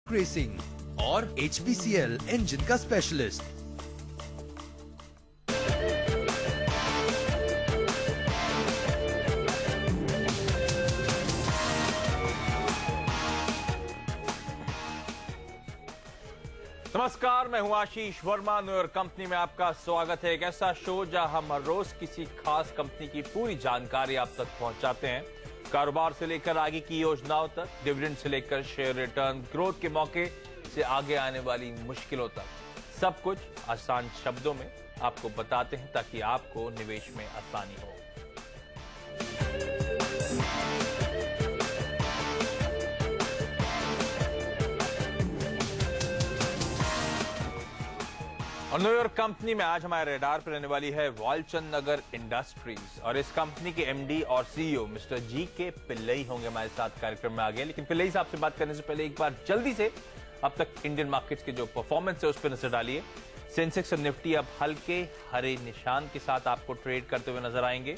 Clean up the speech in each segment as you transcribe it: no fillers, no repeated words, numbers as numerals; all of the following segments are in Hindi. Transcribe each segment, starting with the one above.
रेसिंग और HPCL इंजन का स्पेशलिस्ट। नमस्कार, मैं हूं आशीष वर्मा। न्यूयॉर्क कंपनी में आपका स्वागत है। एक ऐसा शो जहां हम हर रोज किसी खास कंपनी की पूरी जानकारी आप तक पहुंचाते हैं। कारोबार से लेकर आगे की योजनाओं तक, डिविडेंड से लेकर शेयर रिटर्न, ग्रोथ के मौके से आगे आने वाली मुश्किलों तक, सब कुछ आसान शब्दों में आपको बताते हैं ताकि आपको निवेश में आसानी हो। और न्यूयॉर्क कंपनी में आज हमारे रडार पर रहने वाली है वालचंद नगर इंडस्ट्रीज, और इस कंपनी के एमडी और सीईओ मिस्टर जी.के. पिल्लई होंगे हमारे साथ कार्यक्रम में आगे। लेकिन पिल्लई साहब से बात करने से पहले एक बार जल्दी से अब तक इंडियन मार्केट्स के जो परफॉर्मेंस है उस पर नजर डालिए। सेंसेक्स और निफ्टी अब हल्के हरे निशान के साथ आपको ट्रेड करते हुए नजर आएंगे।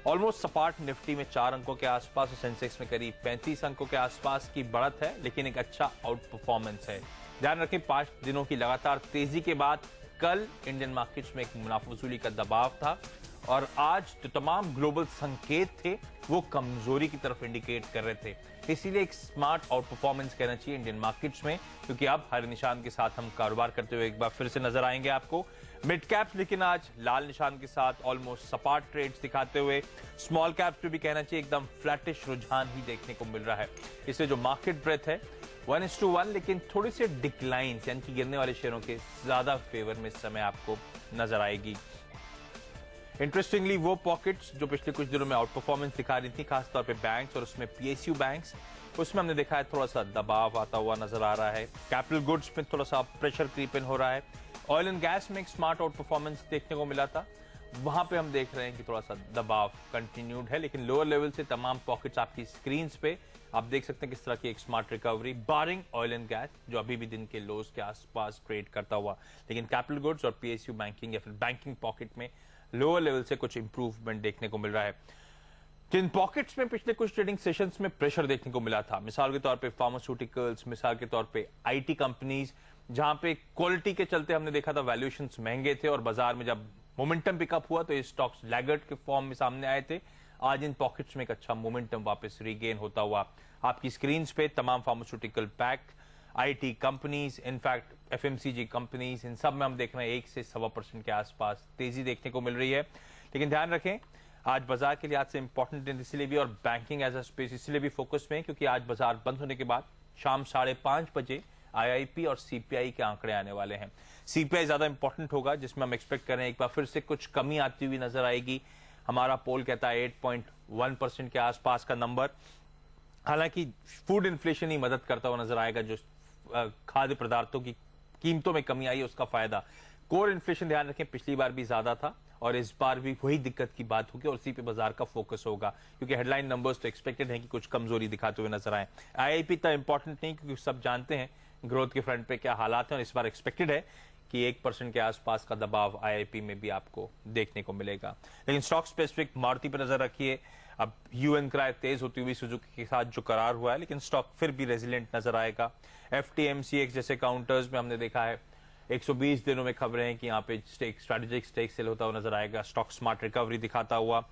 ऑलमोस्ट सपाट निफ्टी में 4 अंकों के आसपास और सेंसेक्स में करीब 35 अंकों के आसपास की बढ़त है, लेकिन एक अच्छा आउट परफॉर्मेंस है। ध्यान रखें, 5 दिनों की लगातार तेजी के बाद कल इंडियन मार्केट्स में एक मुनाफा वसूली का दबाव था, और आज जो तमाम ग्लोबल संकेत थे वो कमजोरी की तरफ इंडिकेट कर रहे थे। इसीलिए एक स्मार्ट आउट परफॉर्मेंस कहना चाहिए इंडियन मार्केट्स में, क्योंकि अब हरे निशान के साथ हम कारोबार करते हुए एक बार फिर से नजर आएंगे आपको। मिड कैप्स लेकिन आज लाल निशान के साथ ऑलमोस्ट सपाट ट्रेड्स दिखाते हुए, स्मॉल कैप्स पे भी कहना चाहिए एकदम फ्लैटिश रुझान ही देखने को मिल रहा है। इससे जो मार्केट ब्रेथ है 1:1, लेकिन थोड़ी सी डिक्लाइन यानी कि गिरने वाले शेयरों के ज्यादा फेवर में इस समय आपको नजर आएगी। इंटरेस्टिंगली वो पॉकेट्स जो पिछले कुछ दिनों में आउट परफॉर्मेंस दिखा रही थी, खासतौर पे बैंक्स और उसमें पीएसयू बैंक्स, उसमें हमने देखा है थोड़ा सा दबाव आता हुआ नजर आ रहा है। कैपिटल गुड्स में थोड़ा सा प्रेशर क्रीप इन हो रहा है। ऑयल एंड गैस में एक स्मार्ट आउट परफॉर्मेंस देखने को मिला था, वहां पे हम देख रहे हैं कि थोड़ा सा दबाव कंटिन्यूड है। लेकिन लोअर लेवल से तमाम पॉकेट्स आपकी स्क्रीन पे आप देख सकते हैं किस तरह की एक smart recovery, barring oil and gas जो अभी भी दिन के लोज के आसपास ट्रेड करता हुआ। लेकिन कैपिटल गुड्स और पीएसयू बैंकिंग या फिर बैंकिंग पॉकेट में लोअर लेवल से कुछ इंप्रूवमेंट देखने को मिल रहा है। जिन पॉकेट्स में पिछले कुछ ट्रेडिंग सेशंस में प्रेशर देखने को मिला था, मिसाल के तौर पे फार्मास्यूटिकल्स, मिसाल के तौर पे आईटी कंपनीज, जहां पे क्वालिटी के चलते हमने देखा था वैल्यूएशंस महंगे थे, और बाजार में जब मोमेंटम पिकअप हुआ तो ये स्टॉक्स लैगर्ड के फॉर्म में सामने आए थे। आज इन पॉकेट्स में एक अच्छा मोमेंटम वापस रीगेन होता हुआ आपकी स्क्रीन पे तमाम pharmaceutical pack, IT companies, in fact FMCG companies, इन सब में हम देख रहे हैं 1 से 1.25% के आसपास तेजी देखने को मिल रही है। लेकिन ध्यान रखें, आज बाजार के लिहाज से इंपॉर्टेंट दिन इसलिए भी, और बैंकिंग एज अ स्पेस इसलिए भी फोकस में, क्योंकि आज बाजार बंद होने के बाद शाम 5:30 बजे आईआईपी और सीपीआई के आंकड़े आने वाले हैं। सीपीआई ज्यादा इंपॉर्टेंट होगा, जिसमें हम एक्सपेक्ट कर रहे हैं एक बार फिर से कुछ कमी आती हुई नजर आएगी। हमारा पोल कहता है 8.1% के आसपास का नंबर। हालांकि फूड इन्फ्लेशन ही मदद करता हुआ नजर आएगा, जो खाद्य पदार्थों की कीमतों में कमी आई है उसका फायदा। कोर इन्फ्लेशन ध्यान रखें पिछली बार भी ज्यादा था, और इस बार भी वही दिक्कत की बात होगी, और इसी पे बाजार का फोकस होगा, क्योंकि हेडलाइन नंबर्स तो एक्सपेक्टेड हैं कि कुछ कमजोरी दिखाते हुए नजर आए। आईआईपी इतना इंपॉर्टेंट नहीं, क्योंकि सब जानते हैं ग्रोथ के फ्रंट पे क्या हालात हैं, और इस बार एक्सपेक्टेड है कि 1% के आसपास का दबाव आईआईपी में भी आपको देखने को मिलेगा। लेकिन स्टॉक स्पेसिफिक मारुति पर नजर रखिए। अब यूएन क्राय तेज होती हुई सुजुकी के साथ जो करार हुआ है, लेकिन स्टॉक फिर भी रेजिलिएंट नजर आएगा। एफटीएमसीएक्स जैसे काउंटर्स में हमने देखा है 120 दिनों में खबरें हैं कि यहाँ पे स्ट्रेटेजिक स्टेक सेल होता हुआ नजर आएगा, स्टॉक स्मार्ट रिकवरी दिखाता हुआ।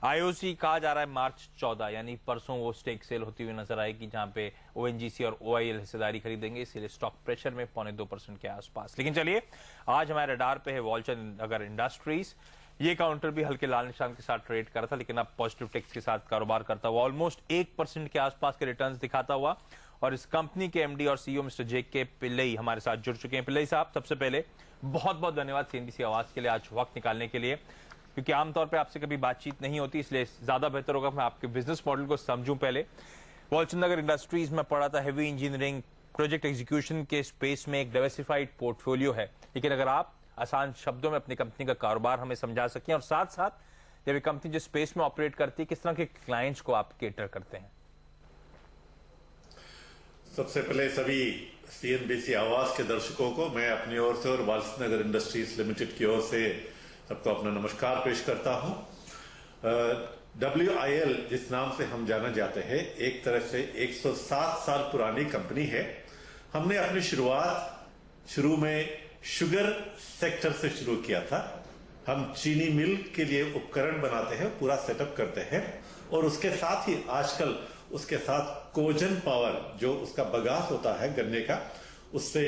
आईओसी कहा जा रहा है मार्च 14 यानी परसों वो स्टेक सेल होती हुई नजर आएगी, जहां पे ओएनजीसी और ओआईएल हिस्सेदारी खरीदेंगे, इसलिए स्टॉक प्रेशर में 0.25% के आसपास। लेकिन चलिए, आज हमारे रडार पे है वालचंद नगर इंडस्ट्रीज। ये काउंटर भी हल्के लाल निशान के साथ ट्रेड कर रहा था, लेकिन अब पॉजिटिव टेक्स के साथ कारोबार करता हुआ ऑलमोस्ट 1% के आसपास के रिटर्न्स दिखाता हुआ। और इस कंपनी के एमडी और सीईओ मिस्टर जे.के. पिल्लई हमारे साथ जुड़ चुके हैं। पिल्लई साहब, सबसे पहले बहुत बहुत धन्यवाद सीएनबीसी आवाज के लिए आज वक्त निकालने के लिए, क्योंकि आमतौर पर आपसे कभी बातचीत नहीं होती, इसलिए ज्यादा बेहतर होगा मैं आपके बिजनेस मॉडल को समझूं। पहले वालचंद नगर इंडस्ट्रीज में पढ़ा था, हैवी इंजीनियरिंग प्रोजेक्ट एग्जीक्यूशन के स्पेस में एक डाइवर्सिफाइड पोर्टफोलियो है, लेकिन अगर आप आसान शब्दों में अपनी कंपनी का कारोबार हमें समझा सकें, और साथ साथ जब ये कंपनी जिस स्पेस में ऑपरेट करती है, किस तरह के क्लाइंट्स को आप केटर करते हैं? सबसे पहले सभी सीएनबीसी आवाज के दर्शकों को मैं अपनी ओर से और वालचंद नगर इंडस्ट्रीज लिमिटेड की ओर से सबको अपना नमस्कार पेश करता हूं। WIL जिस नाम से हम जाना जाते हैं, एक तरह से 107 साल पुरानी कंपनी है हमने अपनी शुरू में शुगर सेक्टर से शुरू किया था। हम चीनी मिल के लिए उपकरण बनाते हैं, पूरा सेटअप करते हैं, और उसके साथ ही आजकल उसके साथ कोजन पावर, जो उसका बगास होता है गन्ने का, उससे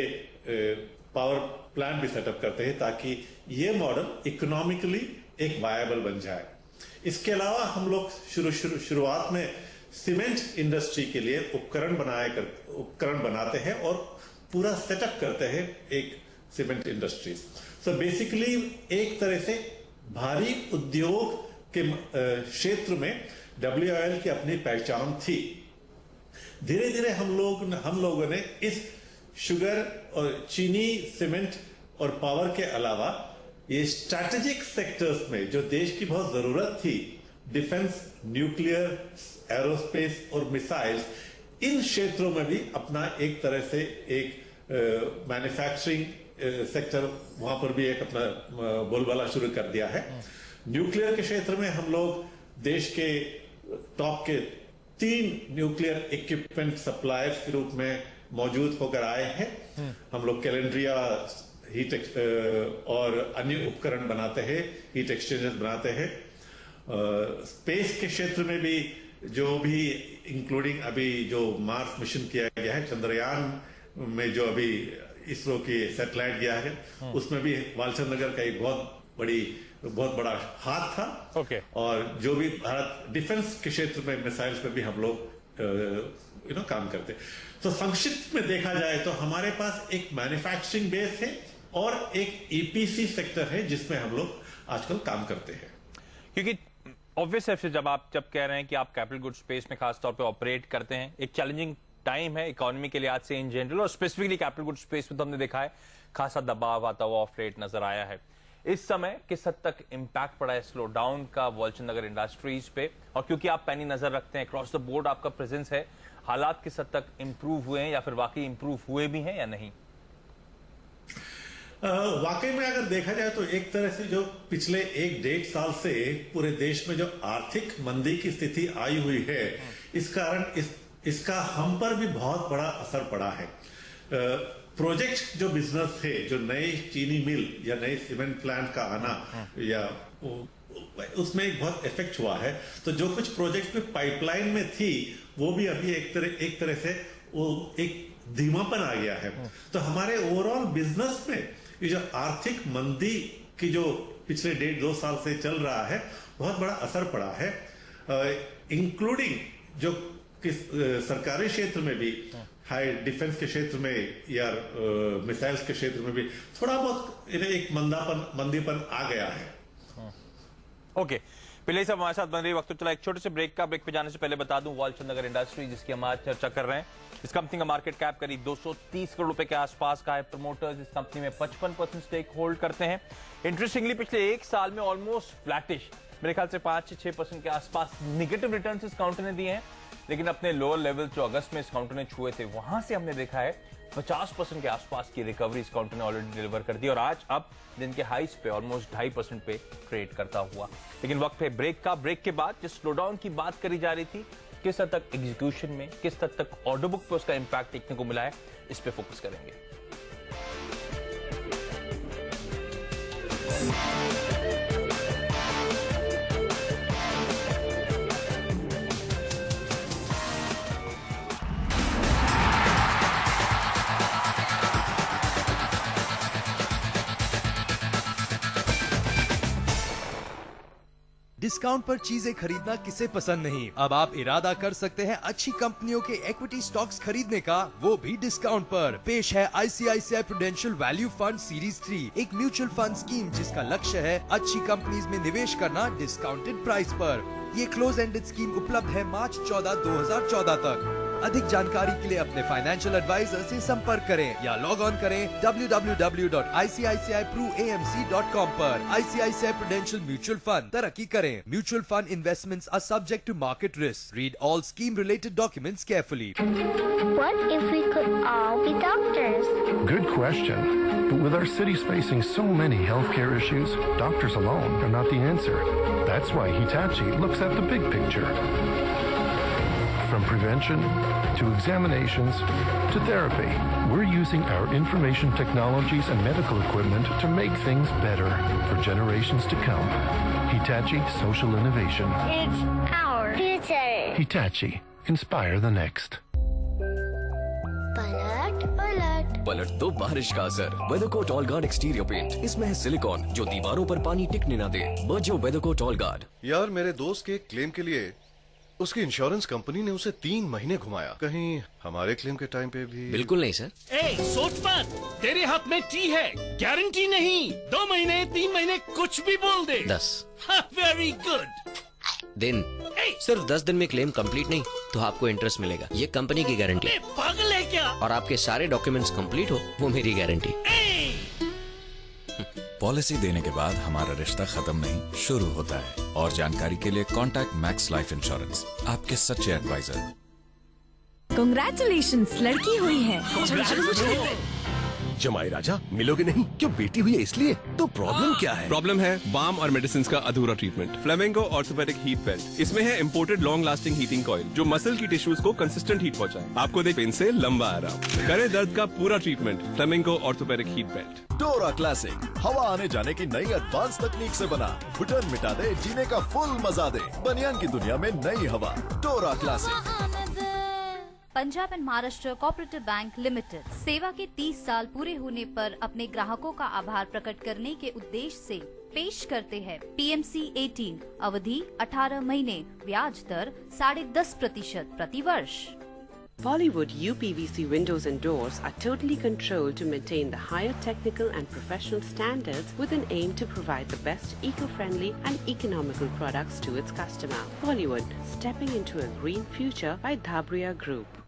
पावर प्लांट भी सेटअप करते हैं ताकि ये मॉडल इकोनॉमिकली एक वायबल बन जाए। इसके अलावा हम लोग शुरुआत में सीमेंट इंडस्ट्री के लिए उपकरण बनाते हैं और पूरा सेटअप करते हैं एक सीमेंट इंडस्ट्री। सो बेसिकली एक तरह से भारी उद्योग के क्षेत्र में WIL की अपनी पहचान थी। धीरे धीरे हम लोगों ने इस शुगर और चीनी, सीमेंट और पावर के अलावा ये स्ट्रैटेजिक सेक्टर्स में जो देश की बहुत जरूरत थी, डिफेंस, न्यूक्लियर, एरोस्पेस और मिसाइल्स, इन क्षेत्रों में भी अपना एक तरह से एक मैन्युफैक्चरिंग सेक्टर, वहां पर भी एक अपना बोलबाला शुरू कर दिया है। न्यूक्लियर के क्षेत्र में हम लोग देश के टॉप के 3 न्यूक्लियर इक्विपमेंट सप्लायर्स के रूप में मौजूद होकर आए हैं। हम लोग कैलेंड्रिया हीट और अन्य उपकरण बनाते हैं, हीट एक्सचेंजर्स बनाते हैं। स्पेस के क्षेत्र में भी जो भी इंक्लूडिंग अभी जो मार्स मिशन किया गया है, चंद्रयान में जो अभी इसरो की सैटेलाइट गया है, उसमें भी वालचंद नगर का एक बहुत बड़ा हाथ था। और जो भी भारत डिफेंस के क्षेत्र में मिसाइल्स में भी हम लोग काम करते। तो संक्षिप्त में देखा जाए तो हमारे पास एक मैन्युफैक्चरिंग बेस है और एक EPC सेक्टर है जिसमें हम लोग आजकल काम करते हैं। क्योंकि ऑब्वियस है, जब कह रहे हैं कि आप कैपिटल गुड स्पेस में खासतौर पे ऑपरेट करते हैं, एक चैलेंजिंग टाइम है इकोनॉमी के लिहाज से इन जनरल, और स्पेसिफिकली कैपिटल गुड स्पेस में तो हमने देखा है खासा दबाव आता हुआ ऑफ लेट नजर आया है। इस समय किस हद तक इंपैक्ट पड़ा है स्लो डाउन का वालचंद नगर इंडस्ट्रीज पे, और क्योंकि आप पैनी नजर रखते हैं, अक्रॉस द बोर्ड आपका प्रेजेंस है, हालात किस हद तक इंप्रूव हुए हैं या फिर वाकई इंप्रूव हुए भी हैं या नहीं? वाकई में अगर देखा जाए तो एक तरह से जो पिछले 1-1.5 साल से पूरे देश में जो आर्थिक मंदी की स्थिति आई हुई है, इस कारण इसका हम पर भी बहुत बड़ा असर पड़ा है। प्रोजेक्ट जो बिजनेस है, जो नए चीनी मिल या नए सीमेंट प्लांट का आना, या उसमें एक बहुत इफेक्ट हुआ है। तो जो कुछ प्रोजेक्ट में पाइपलाइन में थी, वो भी अभी एक तरह से वो एक धीमापन आ गया है। तो हमारे ओवरऑल बिजनेस में ये जो आर्थिक मंदी की जो पिछले 1.5-2 साल से चल रहा है, बहुत बड़ा असर पड़ा है। इंक्लूडिंग जो सरकारी क्षेत्र में भी, हाई डिफेंस के क्षेत्र में या मिसाइल्स के क्षेत्र में भी थोड़ा बहुत एक मंदीपन आ गया है। ओके, पिल्लई साहब हमारे साथ बन रही वक्त तो चला एक छोटे से ब्रेक पे जाने से पहले बता दूं, वालचंद नगर इंडस्ट्री जिसकी हम आज चर्चा कर रहे हैं, इस कंपनी का मार्केट कैप करीब 230 करोड़ रुपए के आसपास का है। प्रमोटर्स इस कंपनी में 55% स्टेक होल्ड करते हैं। इंटरेस्टिंगली पिछले 1 साल में ऑलमोस्ट फ्लैटिश, मेरे ख्याल से 5-6% के आसपास निगेटिव रिटर्न्स इस काउंटर ने दिए हैं, लेकिन अपने लोअर लेवल जो अगस्त में इस काउंटर ने छुए थे, वहां से हमने देखा है 50% के आसपास की रिकवरी इस काउंटर ने ऑलरेडी डिलीवर कर दी, और आज अब दिन के हाइस पे ऑलमोस्ट 2.5% पे ट्रेड करता हुआ। लेकिन वक्त है ब्रेक का। ब्रेक के बाद जिस स्लो डाउन की बात करी जा रही थी, किस हद तक एग्जीक्यूशन में, किस हद तक ऑर्डर बुक पे उसका इंपैक्ट देखने को मिला है, इस पे फोकस करेंगे। डिस्काउंट पर चीजें खरीदना किसे पसंद नहीं। अब आप इरादा कर सकते हैं अच्छी कंपनियों के इक्विटी स्टॉक्स खरीदने का, वो भी डिस्काउंट पर। पेश है ICICI prudential value fund series 3, एक म्यूचुअल फंड स्कीम जिसका लक्ष्य है अच्छी कंपनीज में निवेश करना डिस्काउंटेड प्राइस पर। ये क्लोज एंडेड स्कीम उपलब्ध है मार्च 14, 2014 तक। अधिक जानकारी के लिए अपने फाइनेंशियल एडवाइजर से संपर्क करें या लॉग ऑन करें www.icici-pruamc.com पर। ICICI प्रूडेंशियल म्यूचुअल फंड, तरक्की करें। Mutual fund investments are subject to market risk. Read all scheme related documents carefully. What if we could all be doctors? Good question. But with our cities facing so many healthcare issues, doctors alone are not the answer. That's why Hitachi looks at the big picture. From prevention to examinations to therapy. We're using our information technologies and medical equipment to make things better for generations to come. Hitachi Social Innovation. It's our future. Hitachi. Inspire the next. पलट पलट पलट दो बारिश का असर। वेदरकोट ऑल गार्ड एक्सटीरियर पेंट, इसमें है सिलिकॉन जो दीवारों पर पानी टिकने ना दे। बचो वेदरकोट ऑल गार्ड। यार मेरे दोस्त के क्लेम के लिए उसकी इंश्योरेंस कंपनी ने उसे 3 महीने घुमाया। कहीं हमारे क्लेम के टाइम पे भी? बिल्कुल नहीं सर। सोच मत, तेरे हाथ में टी है, गारंटी नहीं। 2 महीने 3 महीने कुछ भी बोल दे। 10 वेरी गुड दिन। सिर्फ 10 दिन में क्लेम कंप्लीट नहीं तो आपको इंटरेस्ट मिलेगा। ये कंपनी की गारंटी। पागल है क्या? और आपके सारे डॉक्यूमेंट्स कंप्लीट हो वो मेरी गारंटी। पॉलिसी देने के बाद हमारा रिश्ता खत्म नहीं, शुरू होता है। और जानकारी के लिए कॉन्टैक्ट मैक्स लाइफ इंश्योरेंस, आपके सच्चे एडवाइजर। कांग्रेचुलेशंस, लड़की हुई है। जमाई राजा मिलोगे नहीं? क्यों, बेटी हुई है इसलिए? तो प्रॉब्लम क्या है? प्रॉब्लम है बाम और मेडिसिन का अधूरा treatment. Flamingo orthopaedic heat belt, इसमें है imported long lasting heating coil जो मसल की टिश्यूज को कंसिस्टेंट हीट पहुंचाए। आपको देख पेन से लंबा आराम करे, दर्द का पूरा treatment. Flamingo orthopaedic heat belt. डोरा क्लासिक, हवा आने जाने की नई एडवांस तकनीक से बना, घुटन मिटा दे, जीने का फुल मजा दे। बनियान की दुनिया में नई हवा, डोरा classic. Punjab and Maharashtra cooperative bank limited सेवा के 30 साल पूरे होने पर अपने ग्राहकों का आभार प्रकट करने के उद्देश्य से पेश करते हैं PMC 18, अवधि 18 महीने, ब्याज दर 10.5% प्रति वर्ष। Bollywood UPVC windows and doors are totally controlled to maintain the higher technical and professional standards with an aim to provide the best eco-friendly and economical products to its customer. Bollywood, stepping into a green future by Dhabria Group.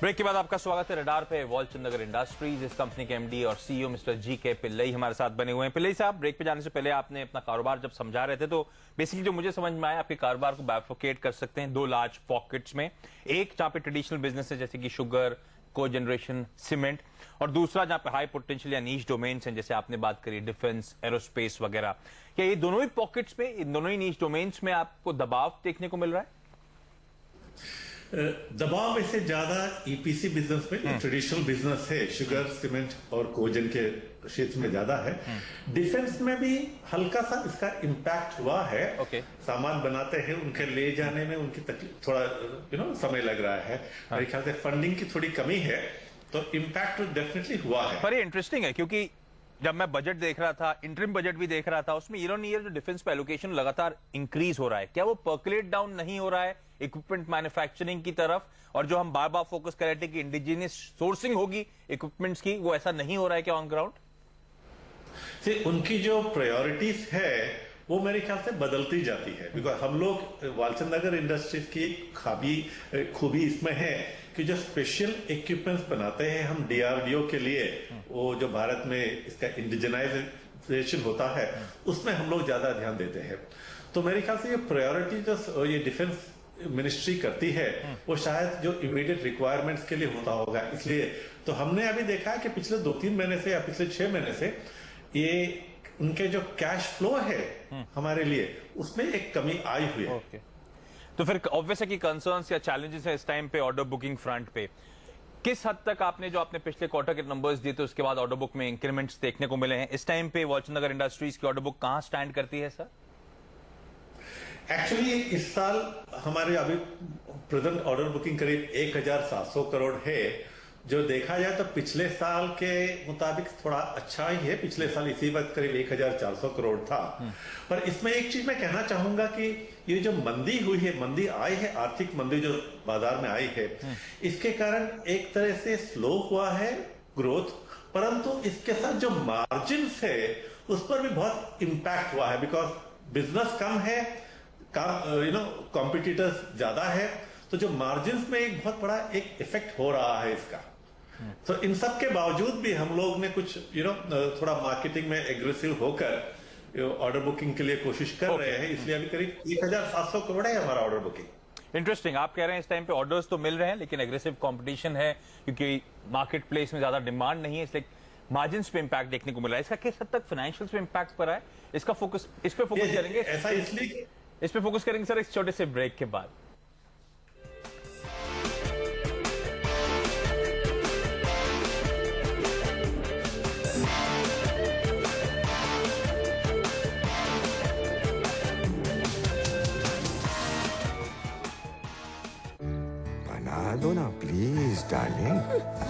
Break के बाद आपका स्वागत है। रडार पे वालचंद नगर इंडस्ट्रीज, इस कंपनी के MD और CEO मिस्टर GK पिल्लई हमारे साथ बने हुए हैं। पिल्लई साहब, ब्रेक पे जाने से पहले आपने अपना कारोबार जब समझा रहे थे तो बेसिकली जो मुझे समझ में आया, आपके कारोबार को बाइफरकेट कर सकते हैं 2 लार्ज पॉकेट्स में। एक जहां पे ट्रेडिशनल बिजनेस है जैसे कि शुगर, को जनरेशन, सीमेंट, और दूसरा जहां पे हाई पोटेंशियल या नीश डोमेन्स हैं जैसे आपने बात करी डिफेंस, एरोस्पेस वगैरह। क्या ये दोनों ही पॉकेट्स में, इन दोनों ही नीश डोमेन्स में आपको दबाव देखने को मिल रहा है? दबाव वैसे ज्यादा EPC बिजनेस में, ट्रेडिशनल बिजनेस है, शुगर, सीमेंट और कोजन के क्षेत्र में ज्यादा है। डिफेंस में भी हल्का सा इसका इम्पैक्ट हुआ है। सामान बनाते हैं, उनके ले जाने में उनकी तकलीफ थोड़ा समय लग रहा है। मेरे ख्याल से फंडिंग की थोड़ी कमी है, तो इम्पैक्ट डेफिनेटली हुआ है। पर ये इंटरेस्टिंग है क्योंकि जब मैं बजट देख रहा था, इंटरिम बजट भी देख रहा था, उसमें ईयर ऑन ईयर जो डिफेंस पे एलोकेशन लगातार इंक्रीज हो रहा है। क्या वो पर्कुलेट डाउन नहीं हो रहा है इक्विपमेंट मैन्युफैक्चरिंग की तरफ? और जो हम बार बार फोकस कर रहे थे कि इंडिजिनियस सोर्सिंग होगी इक्विपमेंट्स की, वो ऐसा नहीं हो रहा है क्या ऑन ग्राउंड? उनकी जो प्रायोरिटीज है वो मेरे ख्याल से बदलती जाती है। बिकॉज हम लोग वालचंद नगर इंडस्ट्रीज की खूबी इसमें है कि जो स्पेशल इक्विपमेंट्स बनाते हैं हम DRDO के लिए, वो जो भारत में इसका इंडिजनाइजेशन होता है, उसमें हम लोग ज्यादा ध्यान देते हैं। तो मेरे ख्याल से ये प्रायोरिटी जो ये डिफेंस मिनिस्ट्री करती है वो शायद जो इमीडिएट रिक्वायरमेंट्स के लिए होता होगा। इसलिए तो हमने अभी देखा है कि पिछले 2-3 महीने से या पिछले 6 महीने से ये उनके जो कैश फ्लो है हमारे लिए, उसमें एक कमी आई हुई है। तो फिर ऑब्वियस है कि कंसर्न्स या चैलेंजेस है इस टाइम पे ऑर्डर बुकिंग फ्रंट पे। किस हद तक आपने जो आपने पिछले क्वार्टर के नंबर्स दिए थे उसके बाद ऑर्डर बुक में इंक्रीमेंट्स देखने को मिले हैं? इस टाइम पे वालचंद नगर इंडस्ट्रीज की ऑर्डर बुक कहां स्टैंड करती है सर? एक्चुअली इस साल हमारे अभी प्रेजेंट ऑर्डर बुकिंग करीब 1700 करोड़ है। जो देखा जाए तो पिछले साल के मुताबिक थोड़ा अच्छा ही है। पिछले साल इसी वक्त करीब 1400 करोड़ था। पर इसमें एक चीज मैं कहना चाहूंगा कि ये जो मंदी हुई है, मंदी आई है, आर्थिक मंदी जो बाजार में आई है, इसके कारण एक तरह से स्लो हुआ है ग्रोथ, परंतु इसके साथ जो मार्जिन है उस पर भी बहुत इंपैक्ट हुआ है। बिकॉज बिजनेस कम है, कॉम्पिटिटर्स ज्यादा है, तो जो मार्जिन में एक बहुत बड़ा एक इफेक्ट हो रहा है इसका। तो इन सब के बावजूद भी हम लोग ने कुछ थोड़ा मार्केटिंग में एग्रेसिव होकर ऑर्डर बुकिंग के लिए कोशिश कर रहे हैं। इसलिए अभी करीब 1700 करोड़ है हमारा ऑर्डर बुकिंग। इंटरेस्टिंग, आप कह रहे हैं इस टाइम पे ऑर्डर्स तो मिल रहे हैं लेकिन एग्रेसिव कंपटीशन है क्योंकि मार्केट प्लेस में ज्यादा डिमांड नहीं है, इसलिए मार्जिन पे इंपैक्ट देखने को मिल रहा है, इसका किस हद तक फाइनेंशियल्स पे इंपैक्ट पड़ा है, इसका फोकस, इस पे फोकस करेंगे। ऐसा इसलिए इस पे फोकस करेंगे सर एक छोटे से ब्रेक के बाद। बना दो ना प्लीज डार्लिंग।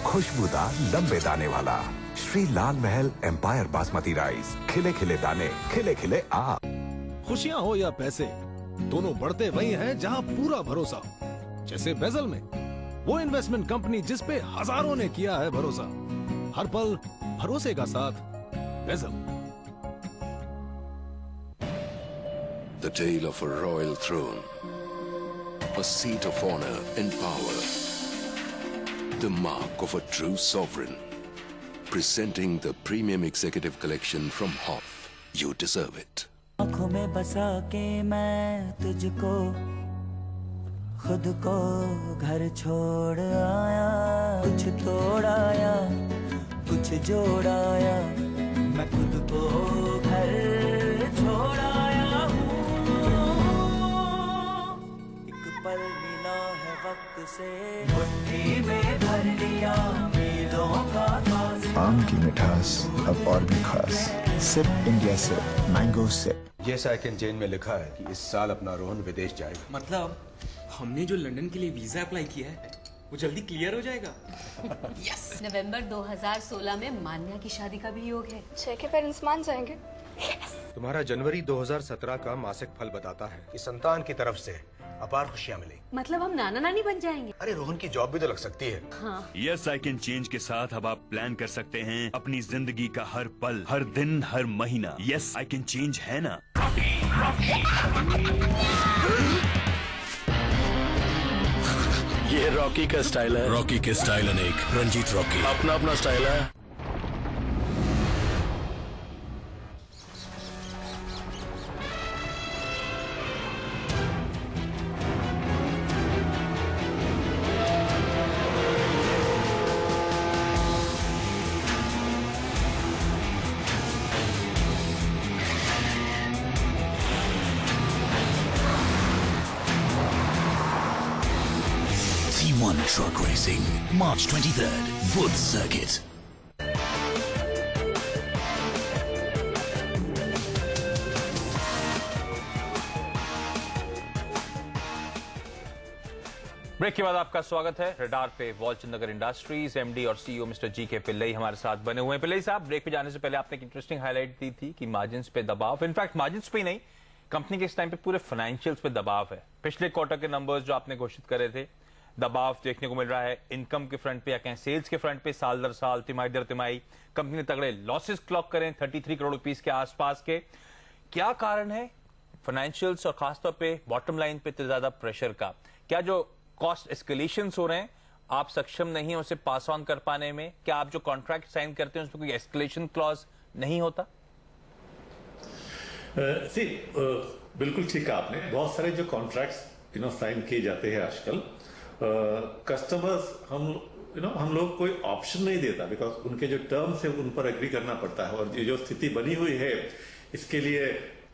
खुशबूदार लंबे दाने वाला श्री लाल महल एम्पायर बासमती राइस। खिले खिले दाने, खिले खिले आप। खुशियां हो या पैसे, दोनों बढ़ते वही हैं जहां पूरा भरोसा हो। जैसे बेजल में, वो इन्वेस्टमेंट कंपनी जिस पे हजारों ने किया है भरोसा। हर पल भरोसे का साथ bezel. The tale of a royal throne, a seat of honor and power, the mark of a true sovereign. Presenting the premium executive collection from Hoff. You deserve it. आँखों में बसा के मैं तुझको खुद को घर छोड़ आया। कुछ तोड़ाया, कुछ जोड़ाया, मैं खुद को घर छोड़ आया हूँ। एक पल मिला है वक्त से, मुट्ठी में भर लिया मीलों का फासला। आम की मिठास अब और भी खास। Sip India sip, mango sip. Yes I can change में लिखा है कि इस साल अपना रोहन विदेश जाएगा। मतलब हमने जो लंदन के लिए वीजा अप्लाई किया है वो जल्दी क्लियर हो जाएगा। यस। नवंबर 2016 में मान्या की शादी का भी योग है। छह के पेरेंट्स मान जाएंगे। तुम्हारा जनवरी 2017 का मासिक फल बताता है कि संतान की तरफ से अपार खुशियाँ मिलेंगी। मतलब हम नाना नानी बन जाएंगे। अरे रोहन की जॉब भी तो लग सकती है। हाँ। यस आई कैन चेंज के साथ अब आप प्लान कर सकते हैं अपनी जिंदगी का हर पल, हर दिन, हर महीना। यस आई कैन चेंज है ना। ये रॉकी का स्टाइल है। रॉकी के स्टाइल अनेक, रंजीत रॉकी अपना अपना स्टाइल है। T1 Truck Racing, March 23rd, Woods Circuit. Break के बाद आपका स्वागत है। रडार पे वालचंद नगर इंडस्ट्रीज एमडी और सीईओ मिस्टर जीके पिल्लई हमारे साथ बने हुए हैं। पिल्लई साहब, ब्रेक पे जाने से पहले आपने एक इंटरेस्टिंग हाईलाइट दी थी कि मार्जिन्स पे दबाव, इनफैक्ट मार्जिन्स पे ही नहीं, कंपनी के इस टाइम पे पूरे फाइनेंशियल्स पे दबाव है। पिछले क्वार्टर के नंबर्स जो आपने घोषित करे थे, दबाव देखने को मिल रहा है इनकम के फ्रंट पे या कहें सेल्स के फ्रंट पे। साल दर साल, तिमाही दर तिमाही कंपनी ने तगड़े लॉसेस क्लॉक करें 33 करोड़ रुपीस के आसपास के। क्या कारण है फाइनेंशियल्स और खासतौर पे बॉटम लाइन पे इतना ज्यादा प्रेशर का? क्या जो कॉस्ट एस्केलेशंस हो रहे हैं आप सक्षम नहीं है उसे पास ऑन कर पाने में? क्या आप जो कॉन्ट्रैक्ट साइन करते हैं उसमें कोई एस्केलेशन क्लॉज नहीं होता? बिल्कुल ठीक कहा आपने। बहुत सारे जो कॉन्ट्रैक्ट्स साइन किए जाते हैं आजकल, कस्टमर्स हम लोग कोई ऑप्शन नहीं देता, बिकॉज उनके जो टर्म्स है उन पर एग्री करना पड़ता है। और ये जो स्थिति बनी हुई है इसके लिए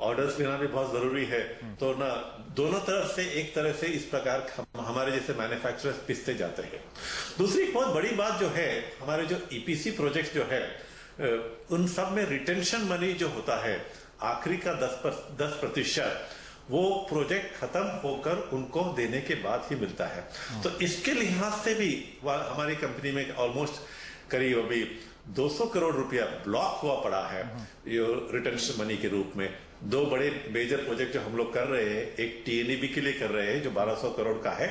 ऑर्डर्स लेना भी बहुत जरूरी है। तो ना दोनों तरफ से एक तरह से इस प्रकार हमारे जैसे मैन्युफैक्चरर्स पिसते जाते हैं। दूसरी एक बहुत बड़ी बात जो है, हमारे जो ईपीसी प्रोजेक्ट जो है उन सब में रिटेंशन मनी जो होता है आखिरी का 10% वो प्रोजेक्ट खत्म होकर उनको देने के बाद ही मिलता है। तो इसके लिहाज से भी हमारी कंपनी में ऑलमोस्ट करीब अभी 200 करोड़ रुपया ब्लॉक हुआ पड़ा है ये रिटेंशन मनी के रूप में। दो बड़े मेजर प्रोजेक्ट जो हम लोग कर रहे हैं, एक टीएनईबी के लिए कर रहे हैं जो 1200 करोड़ का है,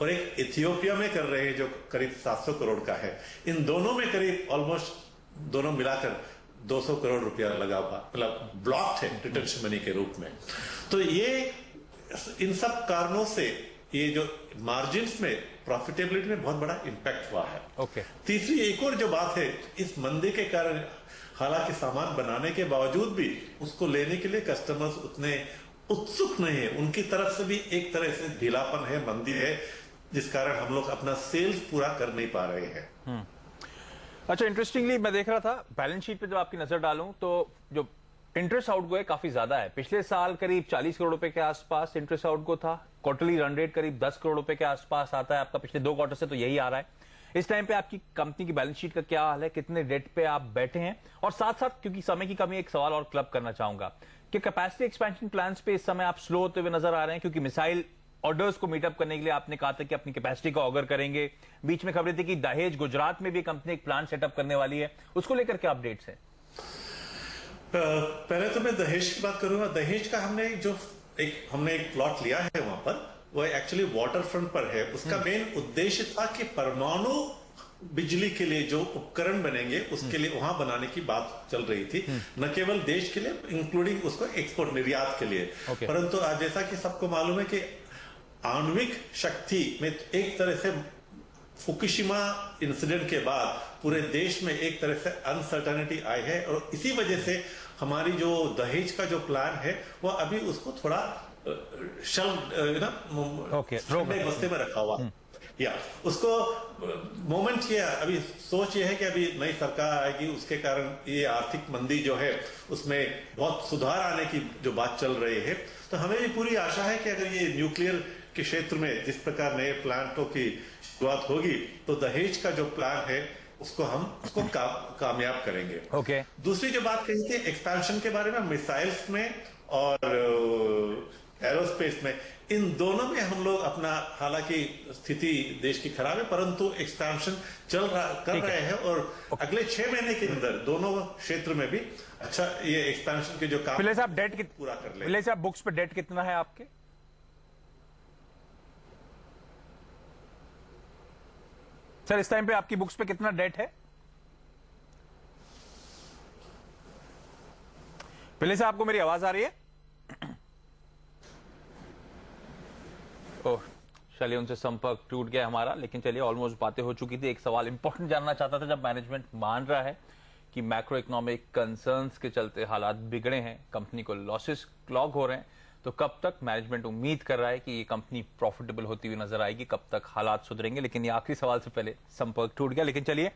और एक इथियोपिया में कर रहे हैं जो करीब 700 करोड़ का है। इन दोनों में करीब ऑलमोस्ट दोनों मिलाकर 200 करोड़ रुपया लगा हुआ, मतलब ब्लॉक है रिटेंशन मनी के रूप में। तो ये इन सब कारणों से ये जो मार्जिन्स में, प्रॉफिटेबिलिटी में बहुत बड़ा इम्पैक्ट हुआ है। ओके। तीसरी एक और जो बात है, इस मंदी के कारण हालांकि सामान बनाने के बावजूद भी उसको लेने के लिए कस्टमर्स उतने उत्सुक नहीं है। उनकी तरफ से भी एक तरह से ढीलापन है, मंदी है, जिस कारण हम लोग अपना सेल्स पूरा कर नहीं पा रहे हैं। अच्छा, इंटरेस्टिंगली मैं देख रहा था बैलेंस शीट पे जब आपकी नजर डालूं तो जो इंटरेस्ट आउटगो है काफी ज्यादा है। पिछले साल करीब 40 करोड़ रुपए के आसपास इंटरेस्ट आउटगो था। क्वार्टरली रन रेट करीब 10 करोड़ रुपए के आसपास आता है आपका। पिछले 2 क्वार्टर से तो यही आ रहा है। इस टाइम पे आपकी कंपनी की बैलेंस शीट का क्या हाल है, कितने डेट पे आप बैठे हैं? और साथ साथ क्योंकि समय की कमी, एक सवाल और क्लब करना चाहूंगा कि कैपेसिटी एक्सपेंशन प्लान्स पे इस समय आप स्लो होते हुए नजर आ रहे हैं, क्योंकि मिसाइल ऑर्डर्स को मीटअप करने के लिए आपने कहा था कि अपनी कैपेसिटी का ऑगर करेंगे। बीच में खबरें थी कि दहेज गुजरात में भी कंपनी एक प्लांट सेटअप करने वाली है, उसको लेकर क्या अपडेट्स है? पहले तो मैं दहेज की बात करूंगा। दहेज का हमने एक प्लॉट लिया है वहां पर, वो एक्चुअली वाटर फ्रंट पर है। उसका मेन उद्देश्य था कि परमाणु बिजली के लिए जो उपकरण बनेंगे उसके लिए वहां बनाने की बात चल रही थी, न केवल देश के लिए, इंक्लूडिंग उसको एक्सपोर्ट निर्यात के लिए। परंतु आज जैसा कि सबको मालूम है कि आणविक शक्ति में एक तरह से फुकुशिमा इंसिडेंट के बाद पूरे देश में एक तरह से अनसर्टेनिटी आई है, और इसी वजह से हमारी जो दहेज का जो प्लान है वो अभी उसको थोड़ा बस्ते में रखा हुआ या उसको मोमेंट ये अभी सोच ये है कि अभी नई सरकार आएगी, उसके कारण ये आर्थिक मंदी जो है उसमें बहुत सुधार आने की जो बात चल रही है। तो हमें भी पूरी आशा है कि अगर ये न्यूक्लियर के क्षेत्र में जिस प्रकार नए प्लांटों की शुरुआत होगी तो दहेज का जो प्लान है उसको कामयाब करेंगे। ओके। दूसरी जो बात कही थी एक्सपेंशन के बारे में, मिसाइल्स में और एरोस्पेस में, इन दोनों में हम लोग अपना, हालांकि स्थिति देश की खराब है परंतु एक्सपेंशन कर रहे हैं, और अगले 6 महीने के अंदर दोनों क्षेत्र में भी अच्छा ये एक्सपेंशन के जो काम पिल्ले साहब डेट पूरा कर ले। पिल्ले साहब बुक्स पे डेट कितना है आपके? सर इस टाइम पे आपकी बुक्स पे कितना डेट है? पिल्ले साहब, आपको मेरी आवाज आ रही है? ओह, चलिए उनसे संपर्क टूट गया हमारा, लेकिन चलिए ऑलमोस्ट बातें हो चुकी थी। एक सवाल इंपॉर्टेंट जानना चाहता था, जब मैनेजमेंट मान रहा है कि मैक्रो इकोनॉमिक कंसर्न्स के चलते हालात बिगड़े हैं, कंपनी को लॉसेस क्लॉग हो रहे हैं, तो कब तक मैनेजमेंट उम्मीद कर रहा है कि ये कंपनी प्रॉफिटेबल होती हुई नजर आएगी, कब तक हालात सुधरेंगे? लेकिन ये आखिरी सवाल से पहले संपर्क टूट गया। लेकिन चलिए,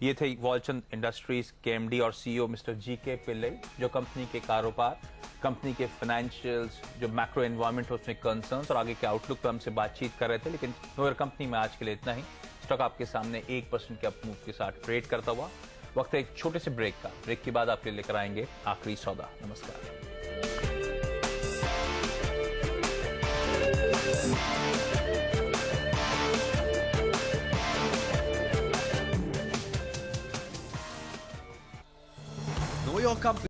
ये थे वॉलचंद इंडस्ट्रीज के एमडी और सीईओ मिस्टर जी.के. पिल्लई, जो कंपनी के कारोबार, कंपनी के फाइनेंशियल्स, जो मैक्रो एनवायरनमेंट है उसमें कंसर्न्स और आगे के आउटलुक पर हमसे बातचीत कर रहे थे। लेकिन नोवेयर कंपनी में आज के लिए इतना ही। स्टॉक आपके सामने 1% के अप मूव के साथ ट्रेड करता हुआ। वक्त है एक छोटे से ब्रेक का। ब्रेक के बाद आपके लिए लेकर आएंगे आखिरी सौदा। नमस्कार। Know your company.